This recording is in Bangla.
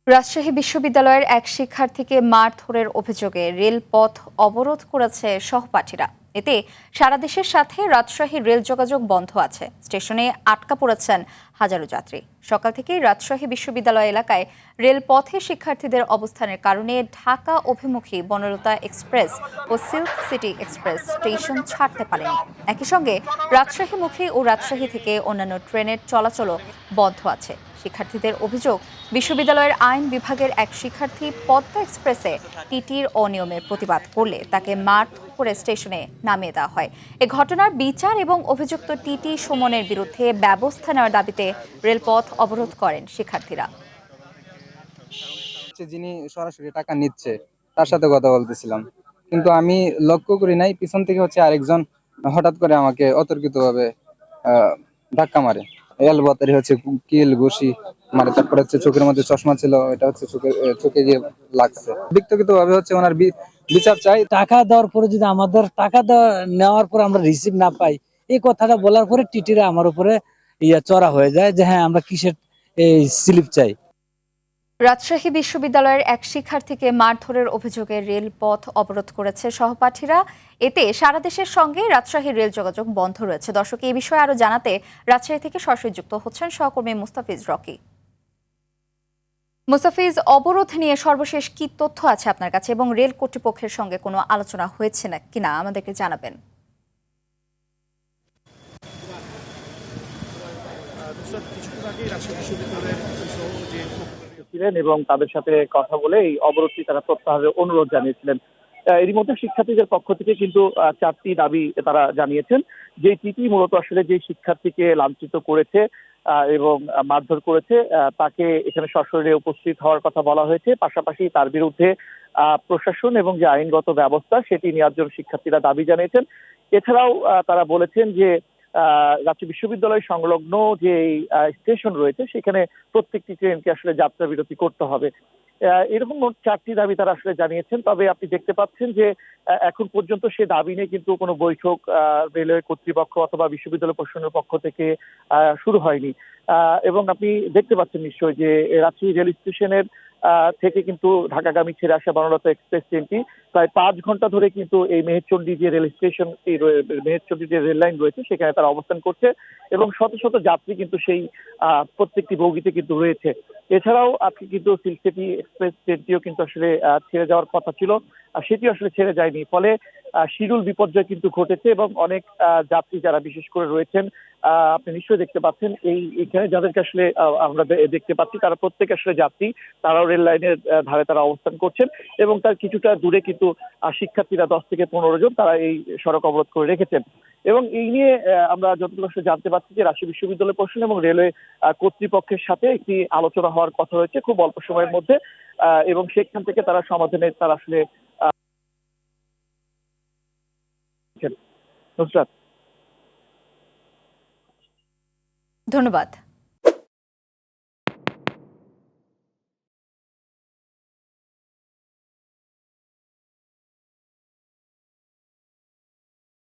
রাজশাহী বিশ্ববিদ্যালয়ের এক শিক্ষার্থীকে মারধরের অভিযোগে রেলপথ অবরোধ করেছে সহপাঠীরা। এতে সারা দেশের সাথে রাজশাহীর রেল যোগাযোগ বন্ধ আছে। স্টেশনে আটকা পড়েছেন হাজারো যাত্রী। সকাল থেকেই রাজশাহী বিশ্ববিদ্যালয় এলাকায় রেলপথে শিক্ষার্থীদের অবস্থানের কারণে ঢাকা অভিমুখী বনলতা এক্সপ্রেস ও সিল্ক সিটি এক্সপ্রেস স্টেশন ছাড়তে পারেনি। একই সঙ্গে রাজশাহীমুখী ও রাজশাহী থেকে অন্যান্য ট্রেনের চলাচলও বন্ধ আছে। শিক্ষার্থীদের অভিযোগ, বিশ্ববিদ্যালয়ের আইন বিভাগের এক শিক্ষার্থী পদ্মা এক্সপ্রেসে টিটির অনিয়মের প্রতিবাদ করলে তাকে মারধর করে স্টেশনে নামিয়ে দেওয়া হয়। এ ঘটনার বিচার এবং অভিযুক্ত টিটি সুমনের বিরুদ্ধে ব্যবস্থা নেওয়ার দাবিতে রেলপথ অবরোধ করেন শিক্ষার্থীরা। যিনি সরাসরি টাকা নিচ্ছে তার সাথে কথা বলতেছিলাম, কিন্তু আমি লক্ষ্য করি নাই পিছন থেকে আরেকজন হঠাৎ করে আমাকে অতর্কিতভাবে ধাক্কা মারে। এলবতারি কিল ঘুষি মারে। তারপরে চোখের মধ্যে চশমা ছিল, এটা চোখে গিয়ে লাগছে। ব্যক্তিগত ভাবে ওনার বিচার চাই। টাকা দেওয়ার পরে যদি আমাদের টাকা নেওয়ার পর আমরা রিসিভ না পাই, এই কথাটা বলার পরে টিটিরা আমার উপরে চড়া হয়ে যায় যে হ্যাঁ আমরা কিসের এই স্লিপ চাই। রাজশাহী বিশ্ববিদ্যালয়ের এক শিক্ষার্থীকে মারধরের অভিযোগে রেলপথ অবরোধ করেছে সহপাঠীরা। এতে সারা দেশের সঙ্গে রাজশাহীর রেল যোগাযোগ বন্ধ রয়েছে। দর্শক, এই বিষয়ে আরো জানাতে রাজশাহী থেকে সরাসরি যুক্ত হচ্ছেন সহকর্মী মুস্তাফিজ রকি। মুস্তাফিজ, অবরোধ নিয়ে সর্বশেষ কি তথ্য আছে আপনার কাছে এবং রেল কর্তৃপক্ষের সঙ্গে কোনো আলোচনা হয়েছে না কিনা আমাদেরকে জানাবেন। ছিলেন এবং তাদের সাথে কথা বলে এই অবরোধটি তারা প্রত্যাহারের অনুরোধ জানিয়েছিলেন। এরই মধ্যে শিক্ষার্থীদের পক্ষ থেকে কিন্তু 4টি দাবি তারা জানিয়েছেন। যে টিটি মূলত আসলে যে শিক্ষার্থীকে লাঞ্ছিত করেছে এবং মারধর করেছে তাকে এখানে সশরীরে উপস্থিত হওয়ার কথা বলা হয়েছে। পাশাপাশি তার বিরুদ্ধে প্রশাসন এবং যে আইনগত ব্যবস্থা সেটি নেওয়ার জন্য শিক্ষার্থীরা দাবি জানিয়েছেন। এছাড়াও তারা বলেছেন যে রাজশাহী বিশ্ববিদ্যালয় সংলগ্ন যে স্টেশন রয়েছে সেখানে প্রত্যেকটি ট্রেনকে আসলে যাত্রা বিরতি করতে হবে। এরকম মোট 4টি দাবি তারা আসলে জানিয়েছেন। তবে আপনি দেখতে পাচ্ছেন যে এখন পর্যন্ত সে দাবি নিয়ে কিন্তু কোনো বৈঠক রেলওয়ে কর্তৃপক্ষ অথবা বিশ্ববিদ্যালয় প্রশাসনের পক্ষ থেকে শুরু হয়নি। এবং আপনি দেখতে পাচ্ছেন নিশ্চয়ই যে রাজশাহী রেল স্টেশনের থেকে কিন্তু ঢাকাগামী ছেড়ে আসা বনলতা এক্সপ্রেস ট্রেনটি প্রায় 5 ঘন্টা ধরে কিন্তু এই মেহেরচণ্ডী যে রেল স্টেশন, এই মেহেরচণ্ডী যে রেল লাইন রয়েছে সেখানে তারা অবস্থান করছে এবং শত শত যাত্রী কিন্তু সেই প্রত্যেকটি বগিতে কিন্তু রয়েছে। এছাড়াও আজকে কিন্তু সিল্ক সিটি এক্সপ্রেস ট্রেনটিও কিন্তু আসলে ছেড়ে যাওয়ার কথা ছিল, সেটিও আসলে ছেড়ে যায়নি। ফলে শিডিউল বিপর্যয় কিন্তু ঘটেছে এবং অনেক যাত্রী যারা বিশেষ করে রয়েছেন আপনি নিশ্চয়ই দেখতে পাচ্ছেন এখানে যাদেরকে আসলে আমরা দেখতে পাচ্ছি তারা প্রত্যেকে আসলে যাত্রী, তারাও রেল লাইনের ধারে তারা অবস্থান করছেন এবং তার কিছুটা দূরে কিন্তু শিক্ষার্থীরা 10 থেকে 15 জন তারা এই সড়ক অবরোধ করে রেখেছেন। এবং এই নিয়ে আমরা যতটুকু আসলে জানতে পারছি যে রাজশাহী বিশ্ববিদ্যালয় প্রশাসন এবং রেলওয়ে কর্তৃপক্ষের সাথে একটি আলোচনা হওয়ার কথা রয়েছে খুব অল্প সময়ের মধ্যে এবং সেখান থেকে তারা সমাধানের তারা আসলে নুসরাত। ধন্যবাদ।